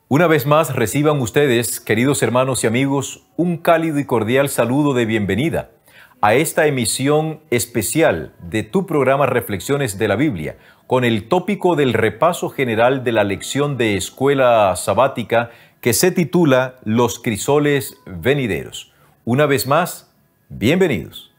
Una vez más reciban ustedes, queridos hermanos y amigos, un cálido y cordial saludo de bienvenida a esta emisión especial de tu programa Reflexiones de la Biblia, con el tópico del repaso general de la lección de escuela sabática que se titula Los crisoles venideros. Una vez más, bienvenidos.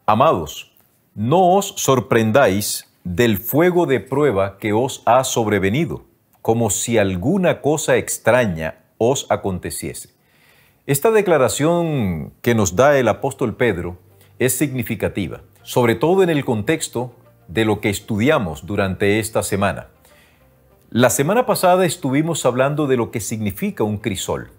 Amados, no os sorprendáis del fuego de prueba que os ha sobrevenido, como si alguna cosa extraña os aconteciese. Esta declaración que nos da el apóstol Pedro es significativa, sobre todo en el contexto de lo que estudiamos durante esta semana. La semana pasada estuvimos hablando de lo que significa un crisol.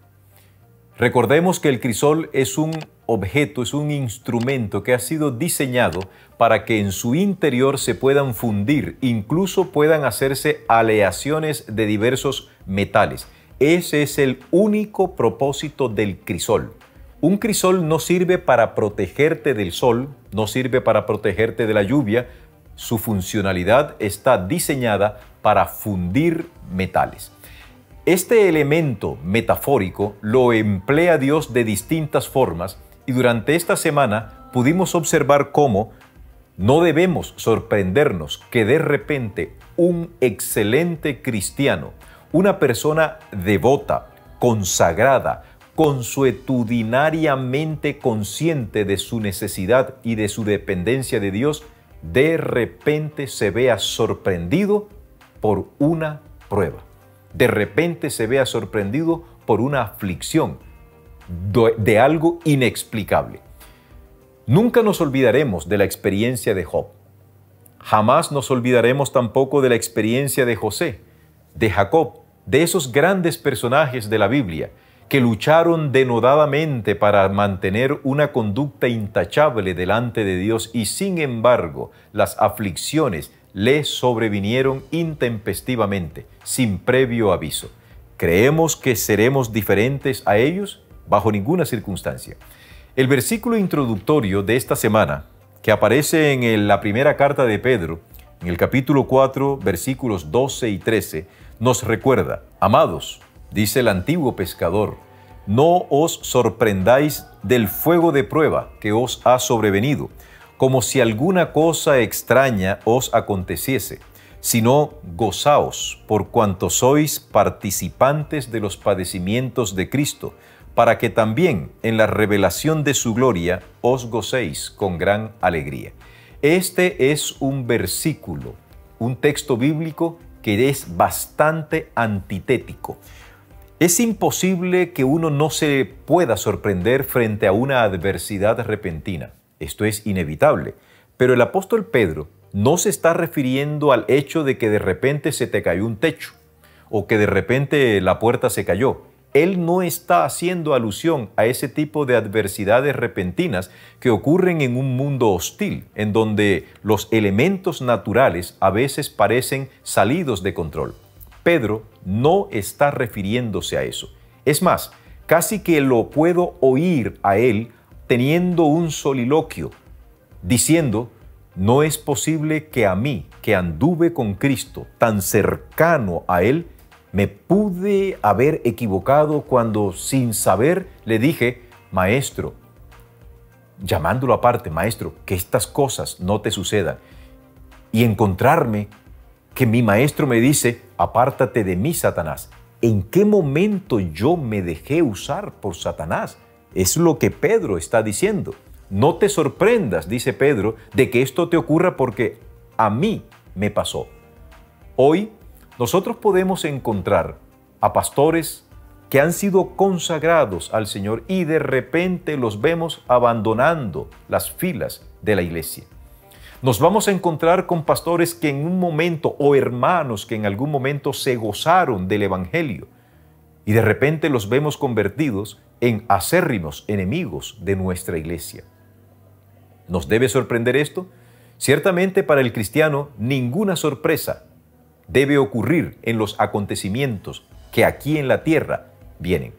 Recordemos que el crisol es un objeto, es un instrumento que ha sido diseñado para que en su interior se puedan fundir, incluso puedan hacerse aleaciones de diversos metales. Ese es el único propósito del crisol. Un crisol no sirve para protegerte del sol, no sirve para protegerte de la lluvia. Su funcionalidad está diseñada para fundir metales. Este elemento metafórico lo emplea Dios de distintas formas y durante esta semana pudimos observar cómo no debemos sorprendernos que de repente un excelente cristiano, una persona devota, consagrada, consuetudinariamente consciente de su necesidad y de su dependencia de Dios, de repente se vea sorprendido por una prueba. De repente se vea sorprendido por una aflicción de algo inexplicable. Nunca nos olvidaremos de la experiencia de Job. Jamás nos olvidaremos tampoco de la experiencia de José, de Jacob, de esos grandes personajes de la Biblia que lucharon denodadamente para mantener una conducta intachable delante de Dios y sin embargo las aflicciones les sobrevinieron intempestivamente, sin previo aviso. ¿Creemos que seremos diferentes a ellos? Bajo ninguna circunstancia. El versículo introductorio de esta semana, que aparece en la primera carta de Pedro, en el capítulo 4, versículos 12 y 13, nos recuerda: amados, dice el antiguo pescador, no os sorprendáis del fuego de prueba que os ha sobrevenido, como si alguna cosa extraña os aconteciese, sino gozaos por cuanto sois participantes de los padecimientos de Cristo, para que también en la revelación de su gloria os gocéis con gran alegría. Este es un versículo, un texto bíblico que es bastante antitético. Es imposible que uno no se pueda sorprender frente a una adversidad repentina. Esto es inevitable. Pero el apóstol Pedro no se está refiriendo al hecho de que de repente se te cayó un techo o que de repente la puerta se cayó. Él no está haciendo alusión a ese tipo de adversidades repentinas que ocurren en un mundo hostil, en donde los elementos naturales a veces parecen salidos de control. Pedro no está refiriéndose a eso. Es más, casi que lo puedo oír a él teniendo un soliloquio, diciendo: no es posible que a mí, que anduve con Cristo tan cercano a Él, me pude haber equivocado cuando sin saber le dije: maestro, llamándolo aparte, maestro, que estas cosas no te sucedan. Y encontrarme que mi maestro me dice: apártate de mí, Satanás. ¿En qué momento yo me dejé usar por Satanás? Es lo que Pedro está diciendo. No te sorprendas, dice Pedro, de que esto te ocurra porque a mí me pasó. Hoy nosotros podemos encontrar a pastores que han sido consagrados al Señor y de repente los vemos abandonando las filas de la iglesia. Nos vamos a encontrar con pastores que en un momento, o hermanos que en algún momento se gozaron del Evangelio, y de repente los vemos convertidos en acérrimos enemigos de nuestra iglesia. ¿Nos debe sorprender esto? Ciertamente para el cristiano ninguna sorpresa debe ocurrir en los acontecimientos que aquí en la tierra vienen.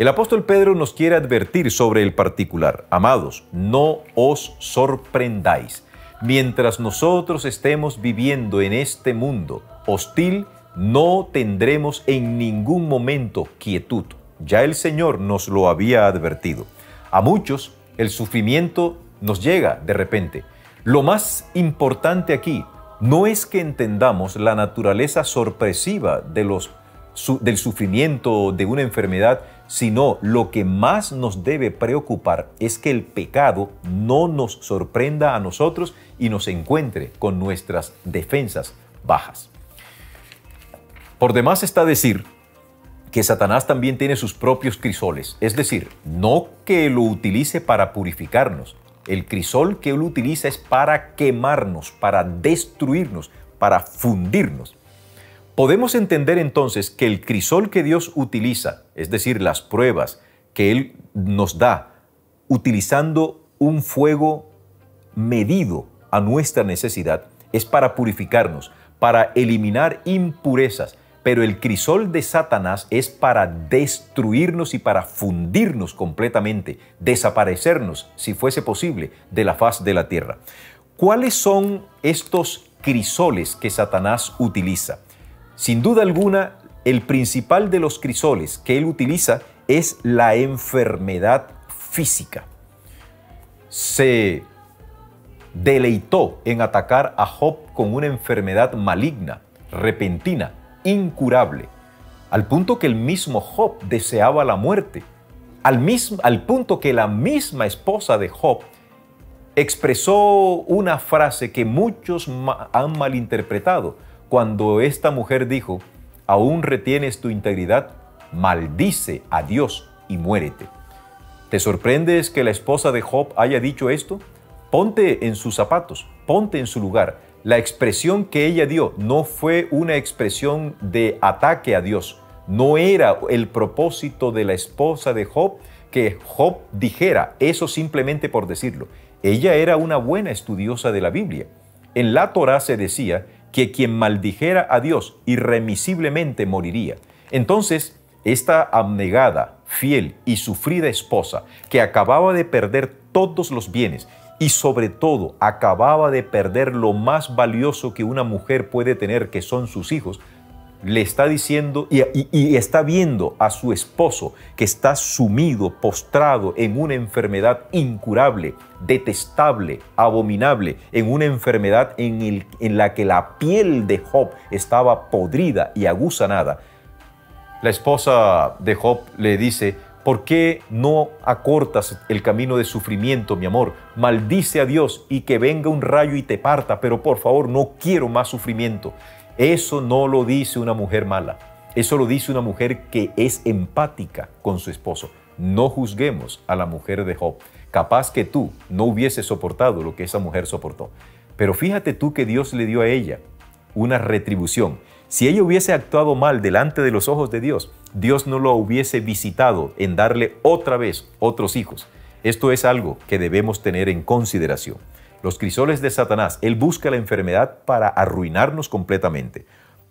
El apóstol Pedro nos quiere advertir sobre el particular. Amados, no os sorprendáis. Mientras nosotros estemos viviendo en este mundo hostil, no tendremos en ningún momento quietud. Ya el Señor nos lo había advertido. A muchos el sufrimiento nos llega de repente. Lo más importante aquí no es que entendamos la naturaleza sorpresiva del sufrimiento de una enfermedad, sino lo que más nos debe preocupar es que el pecado no nos sorprenda a nosotros y nos encuentre con nuestras defensas bajas. Por demás está decir que Satanás también tiene sus propios crisoles, es decir, no que lo utilice para purificarnos. El crisol que él utiliza es para quemarnos, para destruirnos, para fundirnos. Podemos entender entonces que el crisol que Dios utiliza, es decir, las pruebas que Él nos da, utilizando un fuego medido a nuestra necesidad, es para purificarnos, para eliminar impurezas, pero el crisol de Satanás es para destruirnos y para fundirnos completamente, desaparecernos, si fuese posible, de la faz de la tierra. ¿Cuáles son estos crisoles que Satanás utiliza? Sin duda alguna, el principal de los crisoles que él utiliza es la enfermedad física. Se deleitó en atacar a Job con una enfermedad maligna, repentina, incurable, al punto que el mismo Job deseaba la muerte, al punto que la misma esposa de Job expresó una frase que muchos han malinterpretado, cuando esta mujer dijo: ¿aún retienes tu integridad? Maldice a Dios y muérete. ¿Te sorprendes que la esposa de Job haya dicho esto? Ponte en sus zapatos, ponte en su lugar. La expresión que ella dio no fue una expresión de ataque a Dios. No era el propósito de la esposa de Job que Job dijera eso simplemente por decirlo. Ella era una buena estudiosa de la Biblia. En la Torá se decía que quien maldijera a Dios irremisiblemente moriría. Entonces, esta abnegada, fiel y sufrida esposa, que acababa de perder todos los bienes y sobre todo acababa de perder lo más valioso que una mujer puede tener, que son sus hijos, le está diciendo y está viendo a su esposo que está sumido, postrado en una enfermedad incurable, detestable, abominable, en una enfermedad en la que la piel de Job estaba podrida y aguzanada. La esposa de Job le dice: ¿por qué no acortas el camino de sufrimiento, mi amor? Maldice a Dios y que venga un rayo y te parta, pero por favor, no quiero más sufrimiento. Eso no lo dice una mujer mala, eso lo dice una mujer que es empática con su esposo. No juzguemos a la mujer de Job. Capaz que tú no hubieses soportado lo que esa mujer soportó. Pero fíjate tú que Dios le dio a ella una retribución. Si ella hubiese actuado mal delante de los ojos de Dios, Dios no lo hubiese visitado en darle otra vez otros hijos. Esto es algo que debemos tener en consideración. Los crisoles de Satanás, él busca la enfermedad para arruinarnos completamente.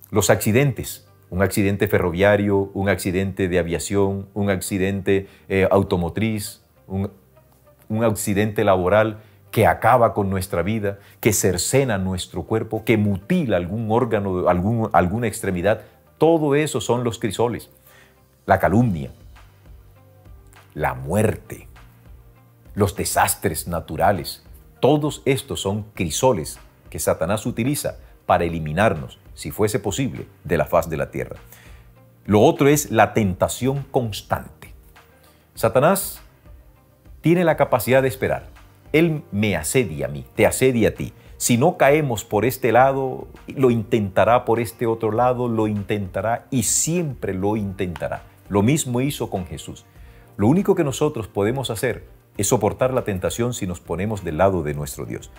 Los accidentes, un accidente ferroviario, un accidente de aviación, un accidente automotriz, un accidente laboral que acaba con nuestra vida, que cercena nuestro cuerpo, que mutila algún órgano, alguna extremidad. Todo eso son los crisoles. La calumnia, la muerte, los desastres naturales. Todos estos son crisoles que Satanás utiliza para eliminarnos, si fuese posible, de la faz de la tierra. Lo otro es la tentación constante. Satanás tiene la capacidad de esperar. Él me asedia a mí, te asedia a ti. Si no caemos por este lado, lo intentará por este otro lado, lo intentará y siempre lo intentará. Lo mismo hizo con Jesús. Lo único que nosotros podemos hacer es soportar la tentación si nos ponemos del lado de nuestro Dios.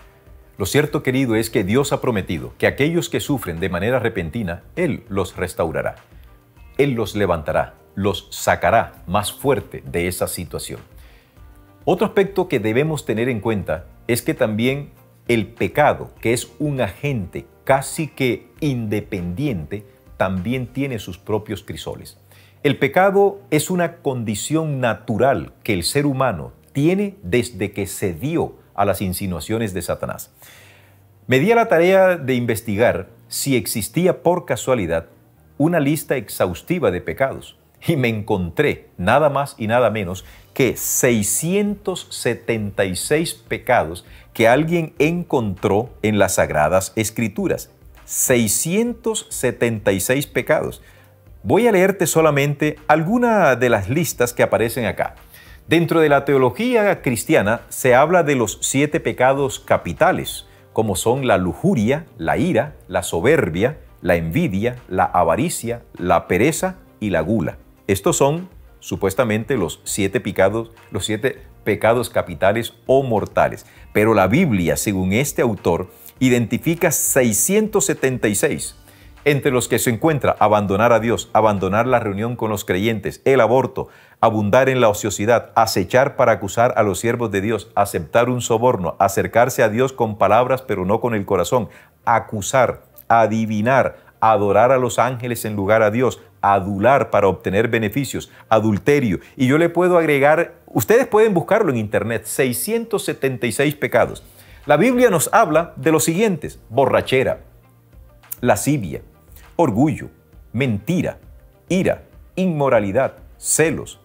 Lo cierto, querido, es que Dios ha prometido que aquellos que sufren de manera repentina, Él los restaurará. Él los levantará, los sacará más fuerte de esa situación. Otro aspecto que debemos tener en cuenta es que también el pecado, que es un agente casi que independiente, también tiene sus propios crisoles. El pecado es una condición natural que el ser humano tiene desde que cedió a las insinuaciones de Satanás. Me di a la tarea de investigar si existía por casualidad una lista exhaustiva de pecados y me encontré nada más y nada menos que 676 pecados que alguien encontró en las Sagradas Escrituras. 676 pecados. Voy a leerte solamente alguna de las listas que aparecen acá. Dentro de la teología cristiana se habla de los 7 pecados capitales, como son la lujuria, la ira, la soberbia, la envidia, la avaricia, la pereza y la gula. Estos son supuestamente los 7 pecados capitales o mortales. Pero la Biblia, según este autor, identifica 676, entre los que se encuentra abandonar a Dios, abandonar la reunión con los creyentes, el aborto, abundar en la ociosidad, acechar para acusar a los siervos de Dios, aceptar un soborno, acercarse a Dios con palabras pero no con el corazón, acusar, adivinar, adorar a los ángeles en lugar a Dios, adular para obtener beneficios, adulterio. Y yo le puedo agregar, ustedes pueden buscarlo en internet, 676 pecados. La Biblia nos habla de los siguientes: borrachera, lascivia, orgullo, mentira, ira, inmoralidad, celos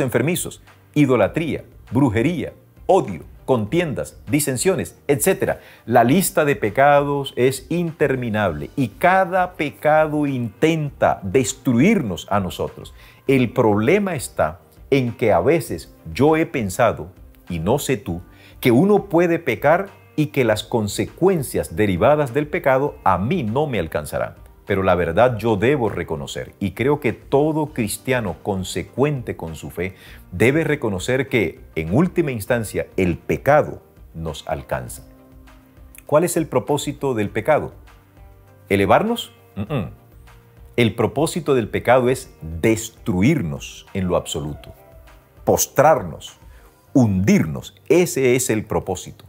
enfermizos, idolatría, brujería, odio, contiendas, disensiones, etc. La lista de pecados es interminable y cada pecado intenta destruirnos a nosotros. El problema está en que a veces yo he pensado, y no sé tú, que uno puede pecar y que las consecuencias derivadas del pecado a mí no me alcanzarán. Pero la verdad yo debo reconocer, y creo que todo cristiano consecuente con su fe debe reconocer que, en última instancia, el pecado nos alcanza. ¿Cuál es el propósito del pecado? ¿Elevarnos? El propósito del pecado es destruirnos en lo absoluto, postrarnos, hundirnos. Ese es el propósito.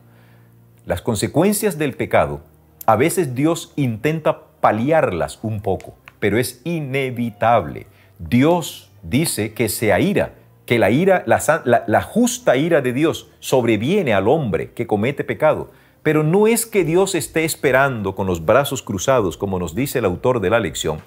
Las consecuencias del pecado, a veces Dios intenta paliarlas un poco, pero es inevitable. Dios dice que se aira, que la justa ira de Dios sobreviene al hombre que comete pecado. Pero no es que Dios esté esperando con los brazos cruzados, como nos dice el autor de la lección,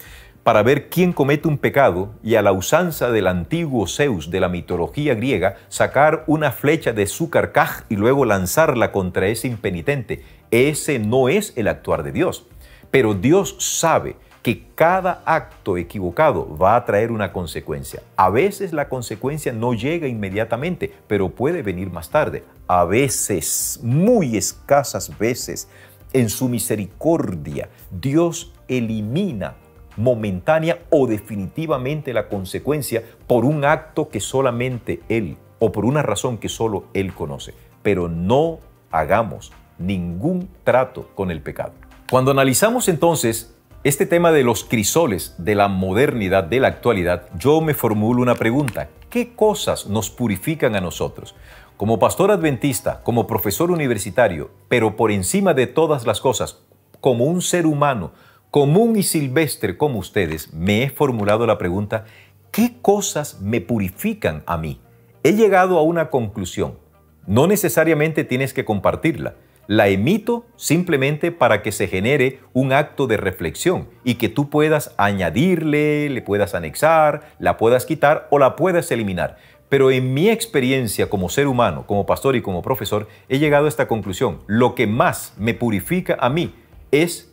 para ver quién comete un pecado y, a la usanza del antiguo Zeus de la mitología griega, sacar una flecha de su carcaj y luego lanzarla contra ese impenitente. Ese no es el actuar de Dios. Pero Dios sabe que cada acto equivocado va a traer una consecuencia. A veces la consecuencia no llega inmediatamente, pero puede venir más tarde. A veces, muy escasas veces, en su misericordia, Dios elimina momentánea o definitivamente la consecuencia por un acto que solamente Él, o por una razón que solo Él conoce. Pero no hagamos ningún trato con el pecado. Cuando analizamos entonces este tema de los crisoles de la modernidad, de la actualidad, yo me formulo una pregunta: ¿qué cosas nos purifican a nosotros? Como pastor adventista, como profesor universitario, pero por encima de todas las cosas, como un ser humano común y silvestre como ustedes, me he formulado la pregunta: ¿qué cosas me purifican a mí? He llegado a una conclusión. No necesariamente tienes que compartirla. La emito simplemente para que se genere un acto de reflexión y que tú puedas añadirle, le puedas anexar, la puedas quitar o la puedas eliminar. Pero en mi experiencia como ser humano, como pastor y como profesor, he llegado a esta conclusión: lo que más me purifica a mí es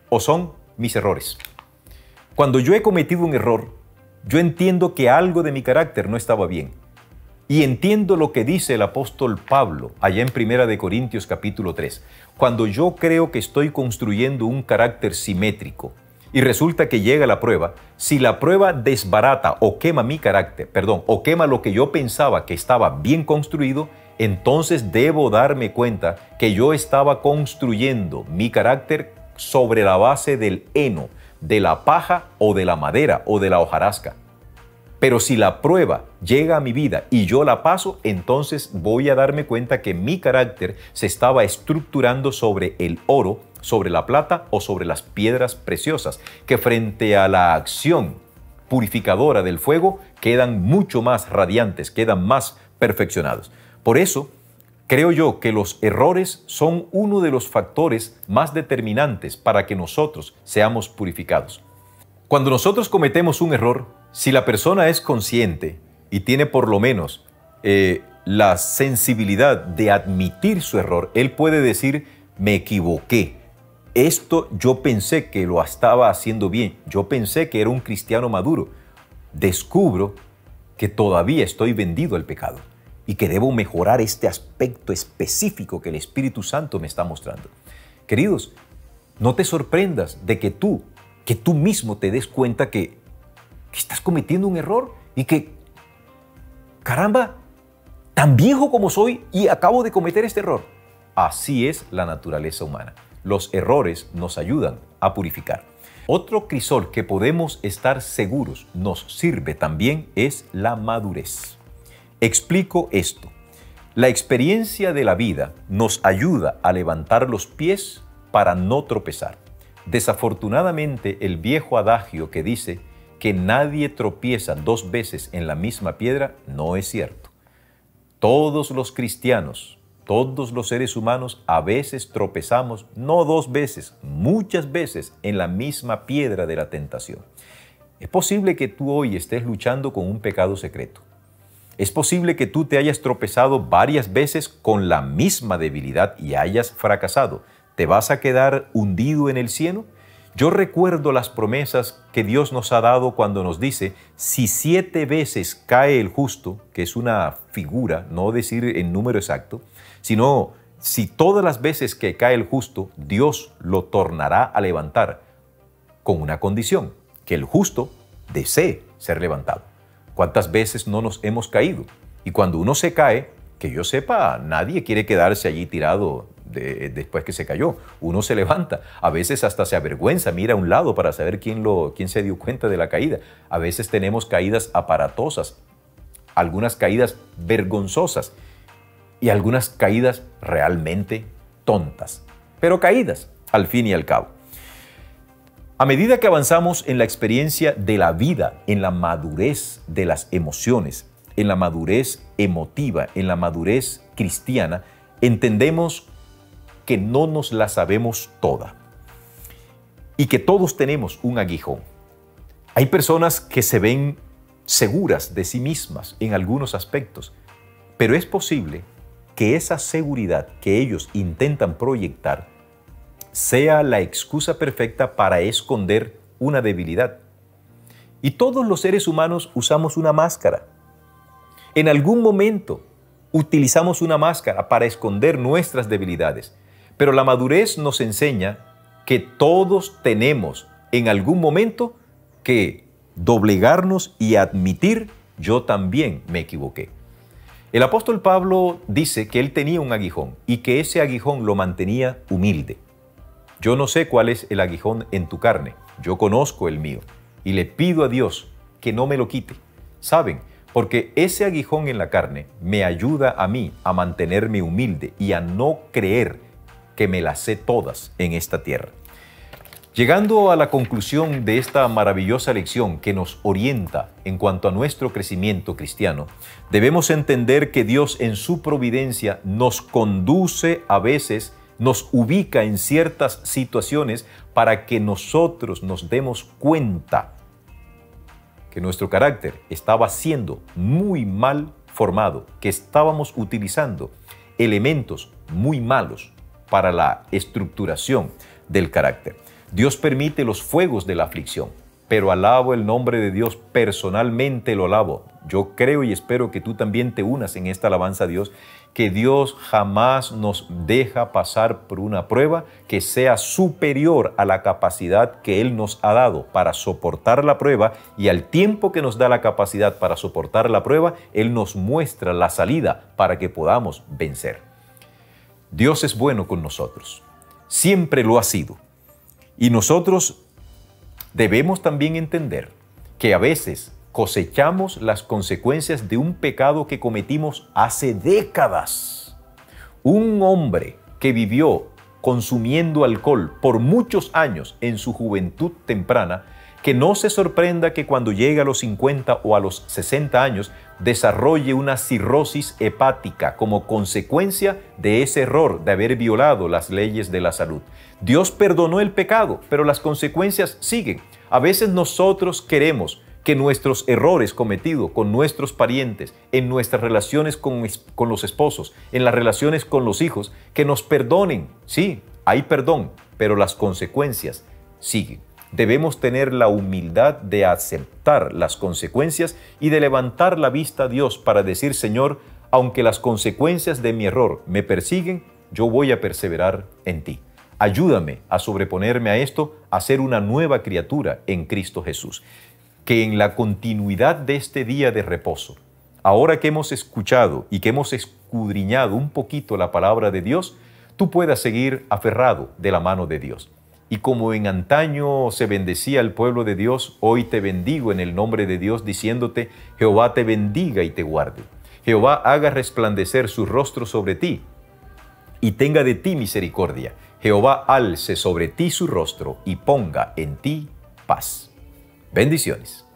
o son mis errores. Cuando yo he cometido un error, yo entiendo que algo de mi carácter no estaba bien. Y entiendo lo que dice el apóstol Pablo allá en 1 Corintios capítulo 3. Cuando yo creo que estoy construyendo un carácter simétrico y resulta que llega la prueba, si la prueba desbarata o quema mi carácter, o quema lo que yo pensaba que estaba bien construido, entonces debo darme cuenta que yo estaba construyendo mi carácter sobre la base del heno, de la paja o de la madera o de la hojarasca. Pero si la prueba llega a mi vida y yo la paso, entonces voy a darme cuenta que mi carácter se estaba estructurando sobre el oro, sobre la plata o sobre las piedras preciosas, que frente a la acción purificadora del fuego, quedan mucho más radiantes, quedan más perfeccionados. Por eso, creo yo que los errores son uno de los factores más determinantes para que nosotros seamos purificados. Cuando nosotros cometemos un error, si la persona es consciente y tiene por lo menos la sensibilidad de admitir su error, él puede decir, me equivoqué. Esto yo pensé que lo estaba haciendo bien. Yo pensé que era un cristiano maduro. Descubro que todavía estoy vendido al pecado y que debo mejorar este aspecto específico que el Espíritu Santo me está mostrando. Queridos, no te sorprendas de que tú mismo te des cuenta que estás cometiendo un error y que, caramba, tan viejo como soy y acabo de cometer este error. Así es la naturaleza humana. Los errores nos ayudan a purificar. Otro crisol que podemos estar seguros nos sirve también es la madurez. Explico esto. La experiencia de la vida nos ayuda a levantar los pies para no tropezar. Desafortunadamente, el viejo adagio que dice que nadie tropieza 2 veces en la misma piedra no es cierto. Todos los cristianos, todos los seres humanos a veces tropezamos, no 2 veces, muchas veces en la misma piedra de la tentación. Es posible que tú hoy estés luchando con un pecado secreto. Es posible que tú te hayas tropezado varias veces con la misma debilidad y hayas fracasado. ¿Te vas a quedar hundido en el cielo? Yo recuerdo las promesas que Dios nos ha dado cuando nos dice, si 7 veces cae el justo, que es una figura, no decir en número exacto, sino si todas las veces que cae el justo, Dios lo tornará a levantar con una condición, que el justo desee ser levantado. ¿Cuántas veces no nos hemos caído? Y cuando uno se cae, que yo sepa, nadie quiere quedarse allí tirado después que se cayó. Uno se levanta, a veces hasta se avergüenza, mira a un lado para saber quién se dio cuenta de la caída. A veces tenemos caídas aparatosas, algunas caídas vergonzosas y algunas caídas realmente tontas, pero caídas al fin y al cabo. A medida que avanzamos en la experiencia de la vida, en la madurez de las emociones, en la madurez emotiva, en la madurez cristiana, entendemos que no nos la sabemos toda y que todos tenemos un aguijón. Hay personas que se ven seguras de sí mismas en algunos aspectos, pero es posible que esa seguridad que ellos intentan proyectar sea la excusa perfecta para esconder una debilidad. Y todos los seres humanos usamos una máscara. En algún momento utilizamos una máscara para esconder nuestras debilidades, pero la madurez nos enseña que todos tenemos en algún momento que doblegarnos y admitir, yo también me equivoqué. El apóstol Pablo dice que él tenía un aguijón y que ese aguijón lo mantenía humilde. Yo no sé cuál es el aguijón en tu carne, yo conozco el mío y le pido a Dios que no me lo quite. ¿Saben? Porque ese aguijón en la carne me ayuda a mí a mantenerme humilde y a no creer que me las sé todas en esta tierra. Llegando a la conclusión de esta maravillosa lección que nos orienta en cuanto a nuestro crecimiento cristiano, debemos entender que Dios en su providencia nos conduce a veces, nos ubica en ciertas situaciones para que nosotros nos demos cuenta que nuestro carácter estaba siendo muy mal formado, que estábamos utilizando elementos muy malos para la estructuración del carácter. Dios permite los fuegos de la aflicción, pero alabo el nombre de Dios, personalmente lo alabo. Yo creo y espero que tú también te unas en esta alabanza a Dios, que Dios jamás nos deja pasar por una prueba que sea superior a la capacidad que Él nos ha dado para soportar la prueba, y al tiempo que nos da la capacidad para soportar la prueba, Él nos muestra la salida para que podamos vencer. Dios es bueno con nosotros, siempre lo ha sido, y nosotros debemos también entender que a veces cosechamos las consecuencias de un pecado que cometimos hace décadas. Un hombre que vivió consumiendo alcohol por muchos años en su juventud temprana Que no se sorprenda que cuando llegue a los 50 o a los 60 años desarrolle una cirrosis hepática como consecuencia de ese error de haber violado las leyes de la salud. Dios perdonó el pecado, pero las consecuencias siguen. A veces nosotros queremos que nuestros errores cometidos con nuestros parientes, en nuestras relaciones con los esposos, en las relaciones con los hijos, que nos perdonen. Sí, hay perdón, pero las consecuencias siguen. Debemos tener la humildad de aceptar las consecuencias y de levantar la vista a Dios para decir: Señor, aunque las consecuencias de mi error me persiguen, yo voy a perseverar en ti. Ayúdame a sobreponerme a esto, a ser una nueva criatura en Cristo Jesús. Que en la continuidad de este día de reposo, ahora que hemos escuchado y que hemos escudriñado un poquito la palabra de Dios, tú puedas seguir aferrado de la mano de Dios. Y como en antaño se bendecía al pueblo de Dios, hoy te bendigo en el nombre de Dios, diciéndote: Jehová te bendiga y te guarde. Jehová haga resplandecer su rostro sobre ti y tenga de ti misericordia. Jehová alce sobre ti su rostro y ponga en ti paz. Bendiciones.